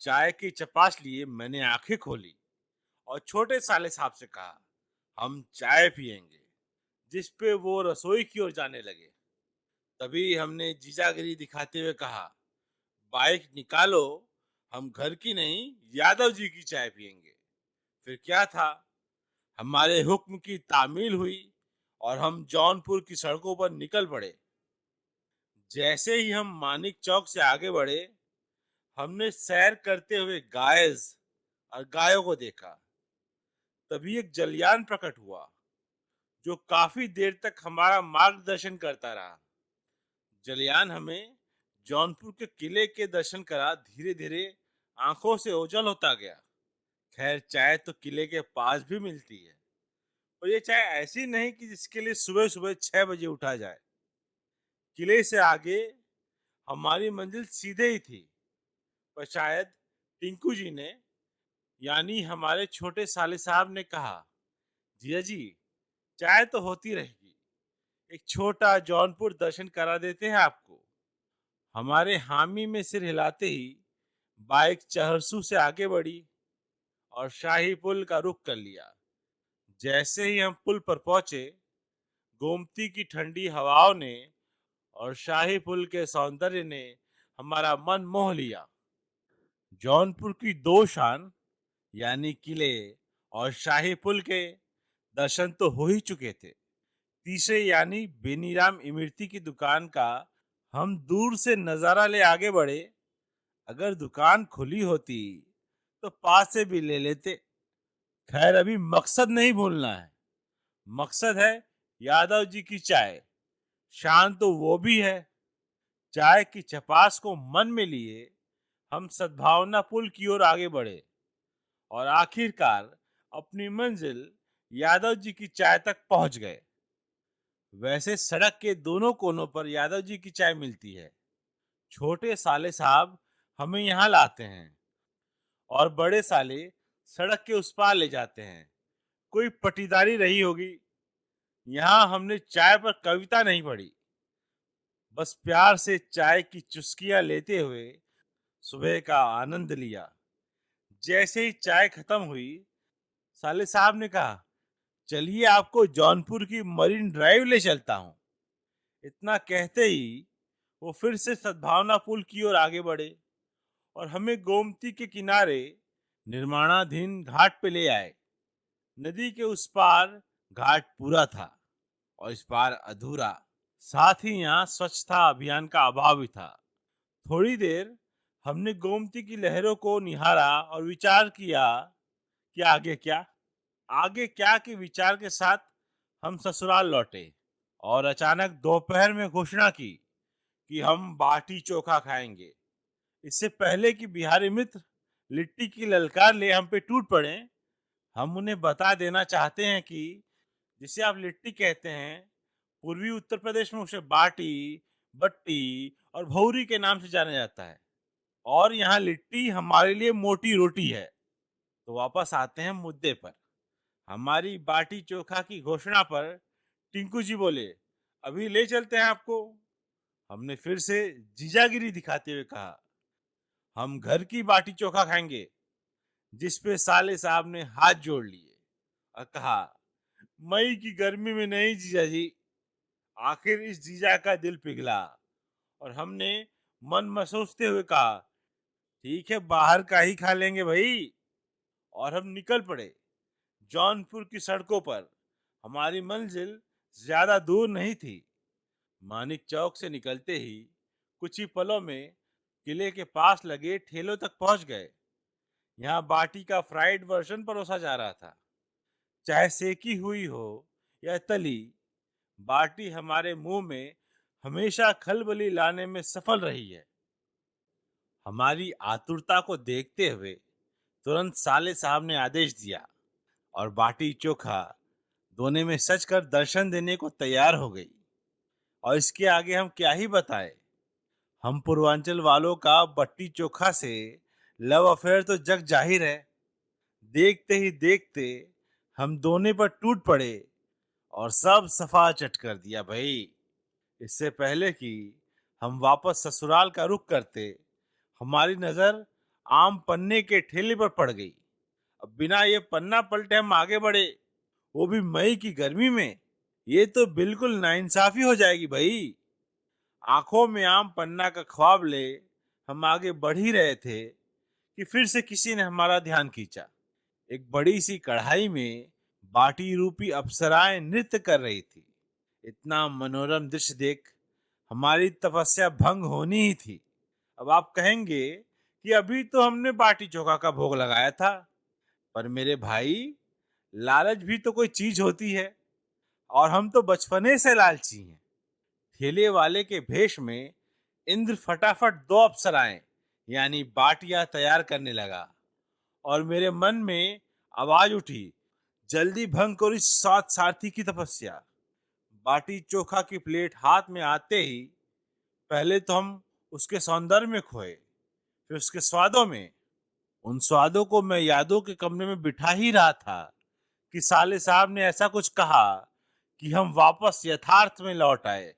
चाय की चपास लिए मैंने आंखें खोली और छोटे साले साहब से कहा, हम चाय पियेंगे। जिस पे वो रसोई की ओर जाने लगे। तभी हमने जीजागिरी दिखाते हुए कहा, बाइक निकालो, हम घर की नहीं यादव जी की चाय पियेंगे। फिर क्या था, हमारे हुक्म की तामील हुई और हम जौनपुर की सड़कों पर निकल पड़े। जैसे ही हम मानिक चौक से आगे बढ़े, हमने सैर करते हुए गायज और गायों को देखा। तभी एक जलयान प्रकट हुआ जो काफी देर तक हमारा मार्गदर्शन करता रहा। जलयान हमें जौनपुर के किले के दर्शन करा धीरे धीरे आंखों से ओझल होता गया। खैर, चाय तो किले के पास भी मिलती है, और ये चाय ऐसी नहीं कि जिसके लिए सुबह सुबह 6 बजे उठा जाए। किले से आगे हमारी मंजिल सीधे ही थी, पर शायद टिंकू जी ने, यानी हमारे छोटे साले साहब ने कहा, जिया जी, चाय तो होती रहेगी, एक छोटा जौनपुर दर्शन करा देते हैं आपको। हमारे हामी में सिर हिलाते ही बाइक चहरसू से आगे बढ़ी और शाही पुल का रुख कर लिया। जैसे ही हम पुल पर पहुंचे, गोमती की ठंडी हवाओं ने और शाही पुल के सौंदर्य ने हमारा मन मोह लिया। जौनपुर की दो शान, यानी किले और शाही पुल के दर्शन तो हो ही चुके थे। तीसरे यानी बेनीराम इमरती की दुकान का हम दूर से नजारा ले आगे बढ़े। अगर दुकान खुली होती तो पास से भी ले लेते। खैर, अभी मकसद नहीं भूलना है। मकसद है यादव जी की चाय। शान तो वो भी है। चाय की चपास को मन में लिए हम सद्भावना पुल की ओर आगे बढ़े और आखिरकार अपनी मंजिल यादव जी की चाय तक पहुंच गए। वैसे सड़क के दोनों कोनों पर यादव जी की चाय मिलती है। छोटे साले साहब हमें यहाँ लाते हैं और बड़े साले सड़क के उस पार ले जाते हैं। कोई पटीदारी रही होगी। यहाँ हमने चाय पर कविता नहीं पढ़ी, बस प्यार से चाय की चुस्कियां लेते हुए सुबह का आनंद लिया। जैसे ही चाय खत्म हुई, साले साहब ने कहा, चलिए आपको जौनपुर की मरीन ड्राइव ले चलता हूँ। इतना कहते ही वो फिर से सद्भावना पुल की ओर आगे बढ़े और हमें गोमती के किनारे निर्माणाधीन घाट पे ले आए। नदी के उस पार घाट पूरा था और इस पार अधूरा। साथ ही यहाँ स्वच्छता अभियान का अभाव भी था। थोड़ी देर हमने गोमती की लहरों को निहारा और विचार किया कि आगे क्या। आगे क्या के विचार के साथ हम ससुराल लौटे और अचानक दोपहर में घोषणा की कि हम बाटी चोखा खाएंगे। इससे पहले कि बिहारी मित्र लिट्टी की ललकार ले हम पे टूट पड़े, हम उन्हें बता देना चाहते हैं कि जिसे आप लिट्टी कहते हैं, पूर्वी उत्तर प्रदेश में उसे बाटी, बट्टी और भौरी के नाम से जाना जाता है, और यहाँ लिट्टी हमारे लिए मोटी रोटी है। तो वापस आते हैं मुद्दे पर। हमारी बाटी चोखा की घोषणा पर टिंकू जी बोले, अभी ले चलते हैं आपको। हमने फिर से जीजागिरी दिखाते हुए कहा, हम घर की बाटी चोखा खाएंगे। जिस पे साले साहब ने हाथ जोड़ लिए और कहा, मई की गर्मी में नहीं जीजा जी। आखिर इस जीजा का दिल पिघला और हमने मन में सोचते हुए कहा, ठीक है, बाहर का ही खा लेंगे भाई। और हम निकल पड़े। जौनपुर की सड़कों पर हमारी मंजिल ज्यादा दूर नहीं थी। मानिक चौक से निकलते ही कुछ ही पलों में किले के पास लगे ठेलों तक पहुंच गए। यहाँ बाटी का फ्राइड वर्जन परोसा जा रहा था। चाहे सेकी हुई हो या तली, बाटी हमारे मुंह में हमेशा खलबली लाने में सफल रही है। हमारी आतुरता को देखते हुए तुरंत साले साहब ने आदेश दिया और बाटी चोखा दोने में सच कर दर्शन देने को तैयार हो गई। और इसके आगे हम क्या ही बताएं। हम पूर्वांचल वालों का बट्टी चोखा से लव अफेयर तो जग जाहिर है। देखते ही देखते हम दोने पर टूट पड़े और सब सफा चट कर दिया भाई। इससे पहले कि हम वापस ससुराल का रुख करते, हमारी नजर आम पन्ने के ठेले पर पड़ गई। अब बिना ये पन्ना पलटे हम आगे बढ़े, वो भी मई की गर्मी में, ये तो बिल्कुल नाइंसाफी हो जाएगी भाई। आंखों में आम पन्ना का ख्वाब ले हम आगे बढ़ ही रहे थे कि फिर से किसी ने हमारा ध्यान खींचा। एक बड़ी सी कढ़ाई में बाटी रूपी अप्सराएं नृत्य कर रही थी। इतना मनोरम दृश्य देख हमारी तपस्या भंग होनी ही थी। अब आप कहेंगे कि अभी तो हमने बाटी चोखा का भोग लगाया था, पर मेरे भाई, लालच भी तो कोई चीज होती है, और हम तो बचपने से लालची हैं। ठेले वाले के भेष में इंद्र फटाफट दो अप्सराएं यानी बाटियां तैयार करने लगा, और मेरे मन में आवाज उठी, जल्दी भंग करो इस सात सारथी की तपस्या। बाटी चोखा की प्लेट हाथ में आते ही पहले तो हम उसके सौंदर्य में खोए, फिर उसके स्वादों में। उन स्वादों को मैं यादों के कमरे में बिठा ही रहा था कि साले साहब ने ऐसा कुछ कहा कि हम वापस यथार्थ में लौट आए।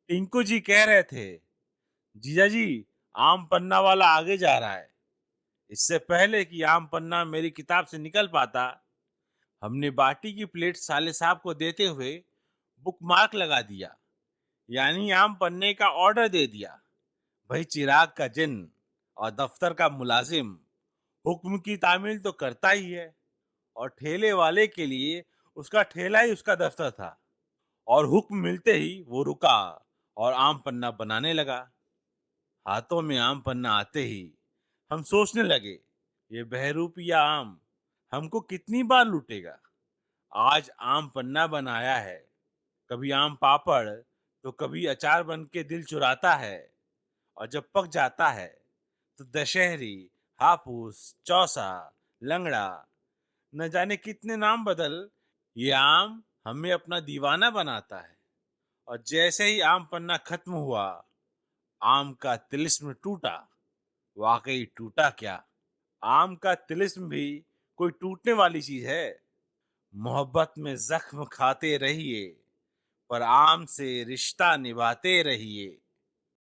टिंकू जी कह रहे थे, जीजा जी, आम पन्ना वाला आगे जा रहा है। इससे पहले कि आम पन्ना मेरी किताब से निकल पाता, हमने बाटी की प्लेट साले साहब को देते हुए बुक मार्क लगा दिया, यानी आम पन्ने का ऑर्डर दे दिया। भाई, चिराग का जिन और दफ्तर का मुलाजिम हुक्म की तामील तो करता ही है, और ठेले वाले के लिए उसका ठेला ही उसका दफ्तर था। और हुक्म मिलते ही वो रुका और आम पन्ना बनाने लगा। हाथों में आम पन्ना आते ही हम सोचने लगे, ये बहरूपिया आम हमको कितनी बार लूटेगा। आज आम पन्ना बनाया है, कभी आम पापड़, तो कभी अचार बन के दिल चुराता है, और जब पक जाता है तो दशहरी, हापुस, चौसा, लंगड़ा, न जाने कितने नाम बदल ये आम हमें अपना दीवाना बनाता है। और जैसे ही आम पन्ना खत्म हुआ, आम का तिलिस्म टूटा। वाकई टूटा क्या, आम का तिलिस्म भी कोई टूटने वाली चीज है। मोहब्बत में जख्म खाते रहिए, पर आम से रिश्ता निभाते रहिए।